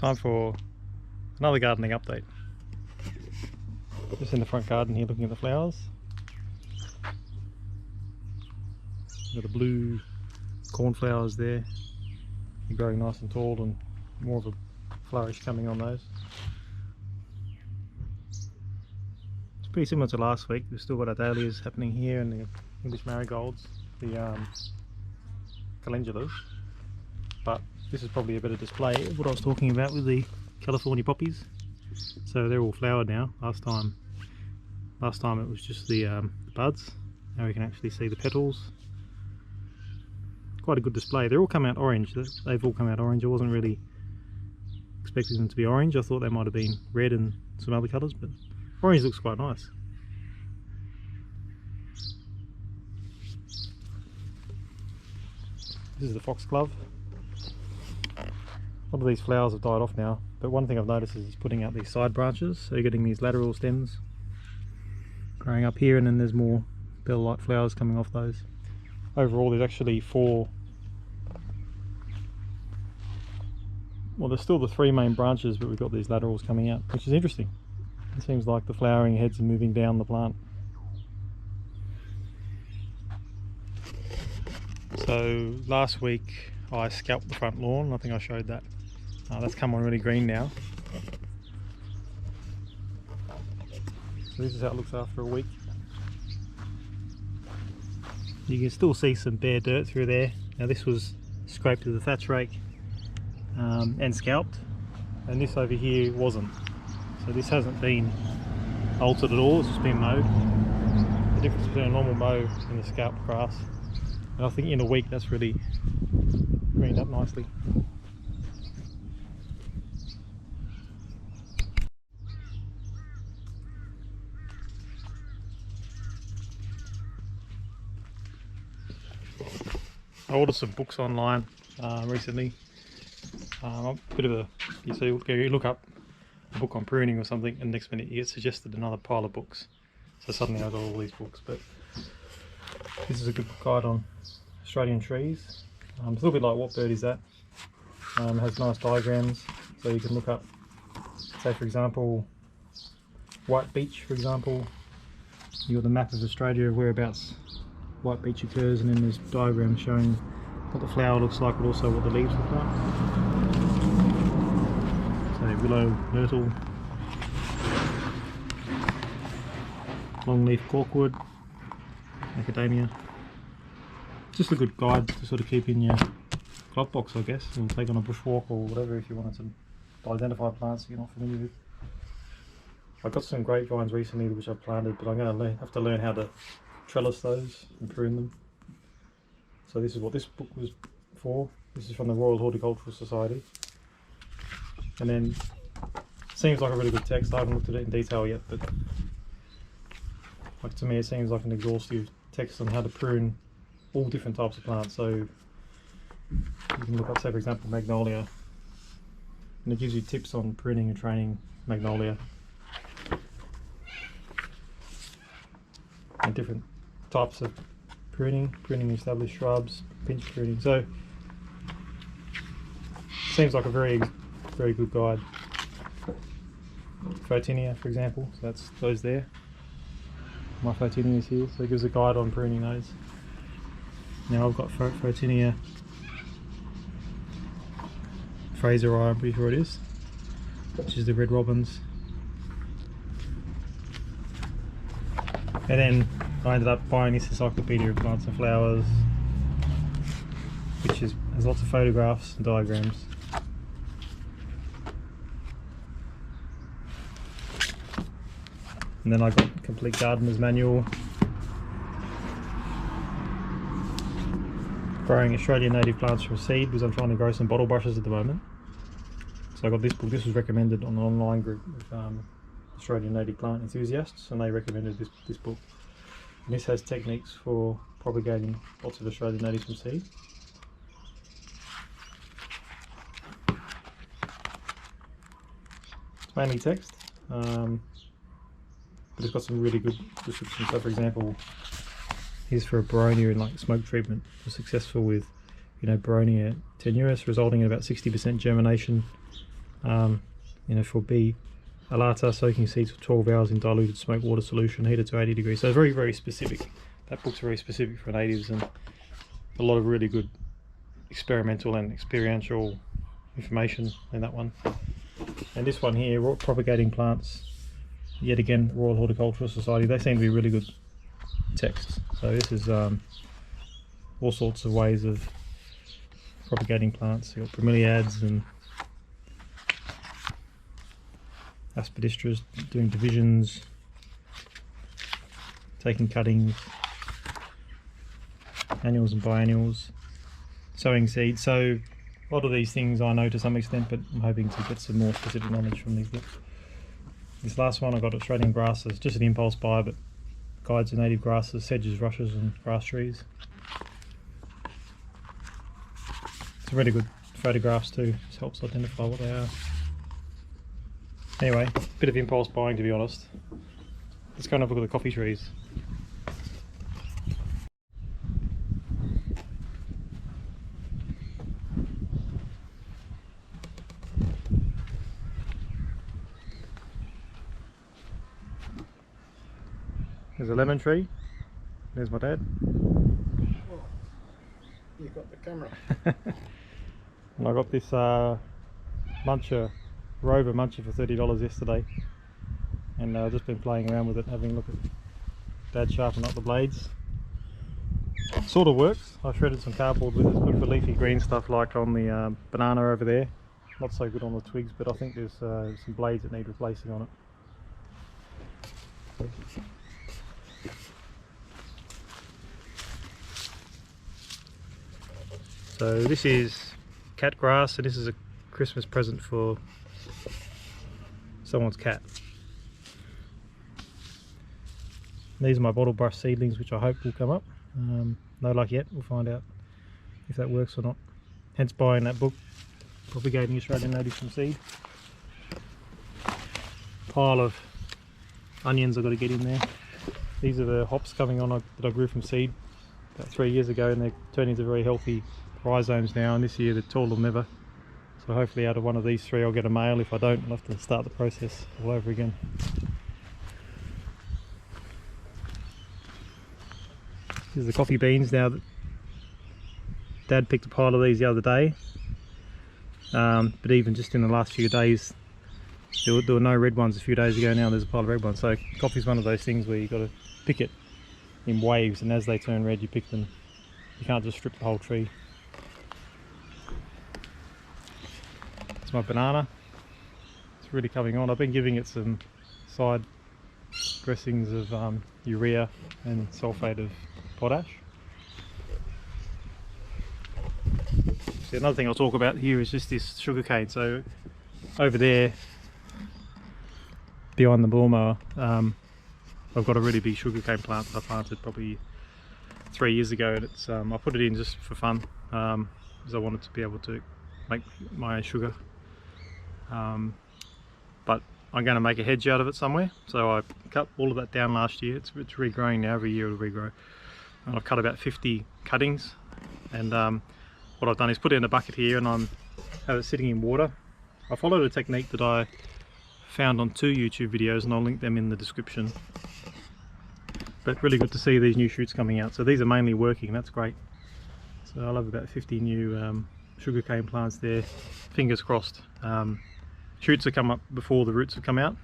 Time for another gardening update. Just in the front garden here looking at the flowers. Got the blue cornflowers there. They're growing nice and tall and more of a flourish coming on those. It's pretty similar to last week. We've still got our dahlias happening here and the English marigolds, the calendulas. But this is probably a better display of what I was talking about with the California poppies. So they're all flowered now. Last time it was just the buds. Now we can actually see the petals. Quite a good display. They're all come out orange. They've all come out orange. I wasn't really expecting them to be orange. I thought they might have been red and some other colours, but orange looks quite nice. This is the foxglove. A lot of these flowers have died off now, but one thing I've noticed is it's putting out these side branches, so you're getting these lateral stems growing up here, and then there's more bell-like flowers coming off those. Overall there's actually there's still the 3 main branches, but we've got these laterals coming out, which is interesting. It seems like the flowering heads are moving down the plant. So last week I scalped the front lawn. I think I showed that. That's come on really green now. So this is how it looks after a week. You can still see some bare dirt through there. Now this was scraped with a thatch rake and scalped, and this over here wasn't. So this hasn't been altered at all, it's just been mowed. The difference between a normal mow and the scalped grass. And I think in a week that's really greened up nicely. I ordered some books online recently. A bit of a, you look up a book on pruning or something, and next minute you get suggested another pile of books. So suddenly I've got all these books. But this is a good guide on Australian trees. It's a little bit like What Bird Is That? It has nice diagrams, so you can look up, say for example, White Beech, for example. You've got the map of Australia of whereabouts white beech occurs, and then there's diagrams showing what the flower looks like, but also what the leaves look like. So willow, myrtle, longleaf corkwood, macadamia. Just a good guide to sort of keep in your glove box, I guess, or take on a bushwalk or whatever if you wanted to identify plants that you're not familiar with. I got some grapevines recently which I've planted, but I'm going to have to learn how to trellis those and prune them. So this is what this book was for. This is from the Royal Horticultural Society. And then it seems like a really good text. I haven't looked at it in detail yet, but like to me it seems like an exhaustive text on how to prune all different types of plants. So you can look up, say for example, magnolia, and it gives you tips on pruning and training magnolia and different types of pruning established shrubs, pinch pruning. So seems like a very good guide. Photinia, for example, so that's those there. My Photinias here, so it gives a guide on pruning those. Now I've got Photinia Fraseri, I'm pretty sure it is, which is the red robins. And then I ended up buying this Encyclopedia of Plants and Flowers, which has lots of photographs and diagrams. And then I got Complete Gardener's Manual, growing Australian native plants from seed, because I'm trying to grow some bottle brushes at the moment. So I got this book. This was recommended on an online group of Australian native plant enthusiasts, and they recommended this book. And this has techniques for propagating lots of Australian natives from seed. It's mainly text, but it's got some really good descriptions. So for example, here's for a Boronia in like smoke treatment. Was successful with, Boronia tenuis, resulting in about 60% germination You know, for bee alata, soaking seeds for 12 hours in diluted smoke water solution, heated to 80 degrees. So very, very specific. That book's very specific for natives, and a lot of really good experimental and experiential information in that one. And this one here, propagating plants, yet again, Royal Horticultural Society. They seem to be really good texts. So this is all sorts of ways of propagating plants. You've got bromeliads and aspidistras, doing divisions, taking cuttings, annuals and biennials, sowing seeds. So a lot of these things I know to some extent, but I'm hoping to get some more specific knowledge from these books. This last one I got Australian grasses, just an impulse buy, but guides to native grasses, sedges, rushes and grass trees. Some really good photographs too, just helps identify what they are. Anyway, bit of impulse buying to be honest. Let's go and have a look at the coffee trees. There's a lemon tree. There's my dad. Oh, you got the camera. And I got this muncher, Rover muncher for $30 yesterday. And I've just been playing around with it, having a look at Dad sharpen up the blades. Sort of works. I shredded some cardboard with it. It's good for leafy green stuff like on the banana over there. Not so good on the twigs, but I think there's some blades that need replacing on it. So this is cat grass, and this is a Christmas present for someone's cat. These are my bottle brush seedlings, which I hope will come up. No luck yet, we'll find out if that works or not. Hence buying that book, Propagating Australian Natives from Seed. Pile of onions I've got to get in there. These are the hops coming on that I grew from seed about 3 years ago, and they're turning into very healthy rhizomes now, and this year they're tall than ever. So hopefully out of one of these three I'll get a male. If I don't, I'll have to start the process all over again. Here's the coffee beans. Now Dad picked a pile of these the other day, but even just in the last few days there were no red ones a few days ago. Now there's a pile of red ones. So coffee's one of those things where you've got to pick it in waves, and as they turn red you pick them. You can't just strip the whole tree. It's my banana. It's really coming on. I've been giving it some side dressings of urea and sulfate of potash. So another thing I'll talk about here is just this sugarcane. So over there behind the lawnmower, I've got a really big sugarcane plant that I planted probably 3 years ago, and it's I put it in just for fun, because I wanted to be able to make my own sugar. But I'm going to make a hedge out of it somewhere, so I cut all of that down last year. It's regrowing now. Every year it'll regrow, and I've cut about 50 cuttings, and what I've done is put it in a bucket here, and I'm have it sitting in water. I followed a technique that I found on 2 YouTube videos, and I'll link them in the description. But really good to see these new shoots coming out. So these are mainly working, that's great. So I'll have about 50 new sugarcane plants there, fingers crossed. Shoots have come up before the roots have come out,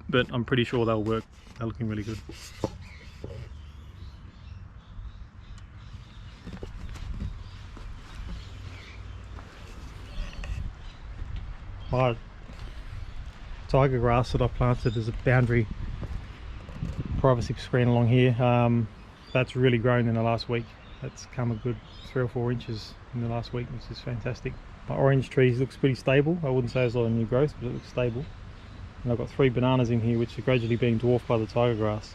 but I'm pretty sure they'll work. They're looking really good. My tiger grass that I planted as a boundary privacy screen along here, that's really grown in the last week. That's come a good 3 or 4 inches in the last week, which is fantastic. My orange tree looks pretty stable. I wouldn't say there's a lot of new growth, but it looks stable. And I've got 3 bananas in here which are gradually being dwarfed by the tiger grass.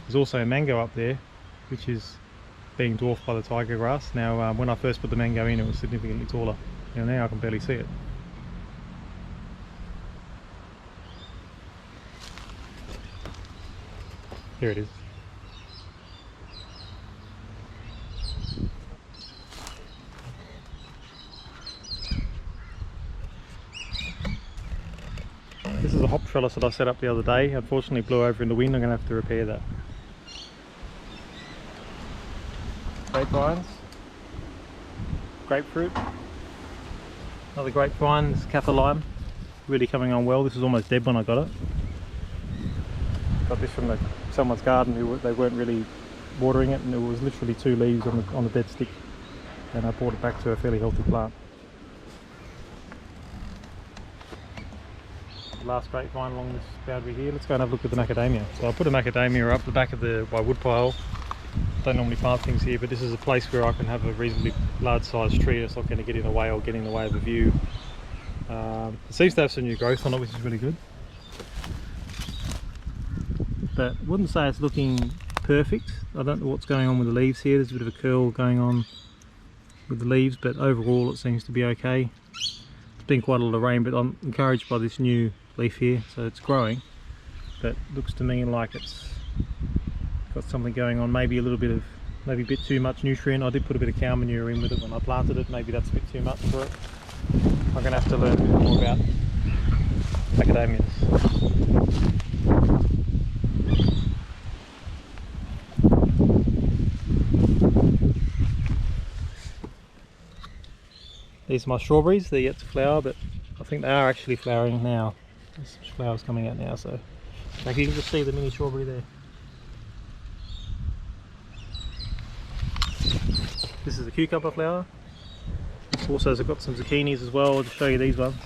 There's also a mango up there which is being dwarfed by the tiger grass. Now when I first put the mango in, it was significantly taller. Now I can barely see it. Here it is. This is a hop trellis that I set up the other day. Unfortunately, it blew over in the wind. I'm going to have to repair that. Grapevines, grapefruit, another grapevine. This is Kaffir lime, really coming on well. This was almost dead when I got it. Got this from someone's garden they weren't really watering it, and it was literally 2 leaves on the dead stick, and I brought it back to a fairly healthy plant. Last grapevine along this boundary here. Let's go and have a look at the macadamia. So I put a macadamia up the back of my wood pile. Don't normally plant things here, but this is a place where I can have a reasonably large sized tree that's not going to get in the way or get in the way of the view. It seems to have some new growth on it, which is really good. But I wouldn't say it's looking perfect. I don't know what's going on with the leaves here. There's a bit of a curl going on with the leaves, but overall it seems to be okay. It's been quite a lot of rain, but I'm encouraged by this new leaf here, so it's growing. But it looks to me like it's got something going on, maybe a bit too much nutrient. I did put a bit of cow manure in with it when I planted it. Maybe that's a bit too much for it. I'm going to have to learn a bit more about macadamias. These are my strawberries. They're yet to flower, but I think they are actually flowering now. There's some flowers coming out now, so you can just see the mini strawberry there. This is a cucumber flower. Also, I've got some zucchinis as well. I'll just show you these ones.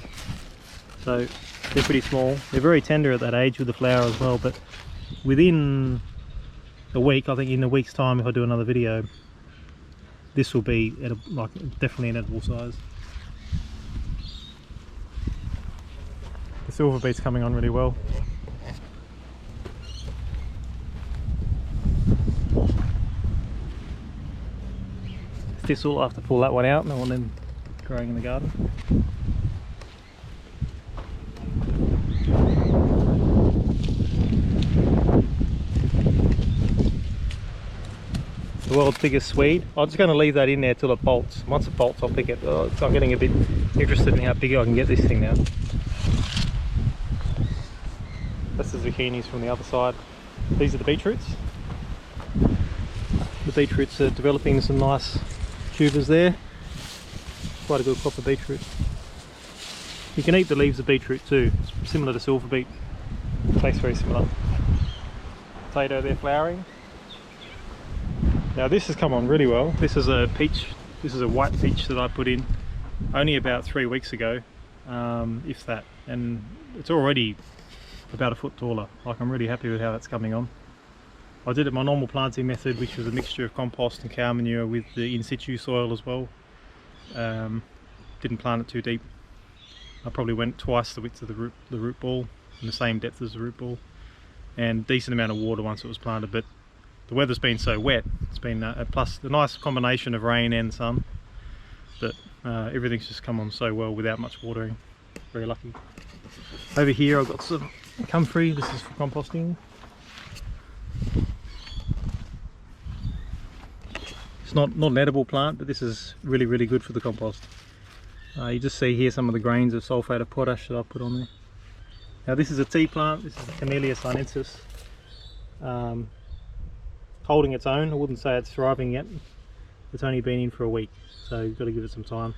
So they're pretty small. They're very tender at that age with the flower as well, but within a week, I think in a week's time, if I do another video, this will be definitely an edible size. The silver beet's coming on really well. Thistle, I have to pull that one out, and I want them growing in the garden. The world's biggest swede. I'm just going to leave that in there till it bolts. Once it bolts, I'll pick it. I'm getting a bit interested in how big I can get this thing now. That's the zucchinis from the other side. These are the beetroots. The beetroots are developing some nice tubers there. Quite a good crop of beetroot. You can eat the leaves of beetroot too. It's similar to silver beet. Tastes very similar. Potato there flowering. Now this has come on really well. This is a peach. This is a white peach that I put in only about 3 weeks ago, if that, and it's already about a foot taller. Like, I'm really happy with how that's coming on. I did it my normal planting method, which was a mixture of compost and cow manure with the in situ soil as well. Didn't plant it too deep. I probably went twice the width of the root ball, and the same depth as the root ball, and decent amount of water once it was planted. But the weather's been so wet, it's been plus the nice combination of rain and sun, that everything's just come on so well without much watering. Very lucky. Over here I've got some comfrey. This is for composting. It's not an edible plant, but this is really good for the compost. You just see here some of the grains of sulphate of potash that I've put on there. Now this is a tea plant. This is the Camellia sinensis. Holding its own. I wouldn't say it's thriving yet. It's only been in for a week, so you've got to give it some time.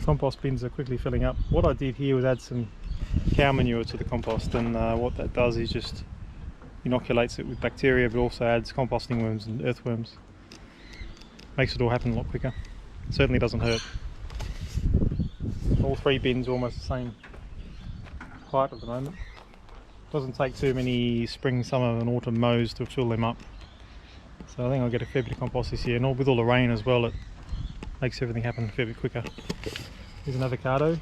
Compost bins are quickly filling up. What I did here was add some cow manure to the compost, and what that does is just inoculates it with bacteria, but also adds composting worms and earthworms. Makes it all happen a lot quicker. It certainly doesn't hurt. All 3 bins are almost the same height at the moment. Doesn't take too many spring, summer and autumn mows to fill them up. So I think I'll get a fair bit of compost this year, and with all the rain as well, it makes everything happen a fair bit quicker. Here's an avocado.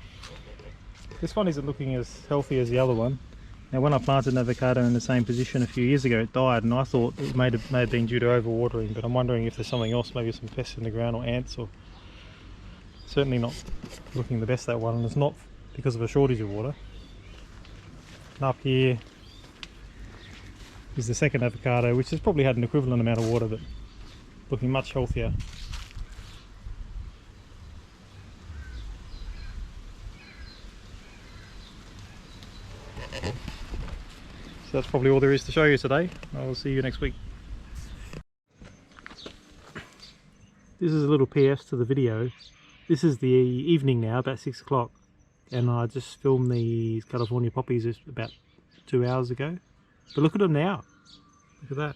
This one isn't looking as healthy as the other one. Now when I planted an avocado in the same position a few years ago, it died, and I thought it may have been due to overwatering, but I'm wondering if there's something else, maybe some pests in the ground or ants, or certainly not looking the best, that one, and it's not because of a shortage of water. And up here is the second avocado, which has probably had an equivalent amount of water, but looking much healthier. So that's probably all there is to show you today. I'll see you next week. This is a little PS to the video. This is the evening now, about 6 o'clock, and I just filmed these California poppies just about 2 hours ago. But look at them now. Look at that.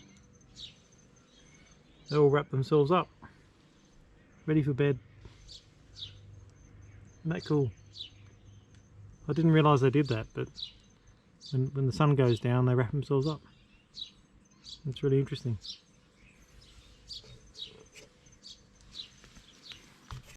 They all wrap themselves up, ready for bed. Isn't that cool? I didn't realise they did that, but when the sun goes down, they wrap themselves up. It's really interesting.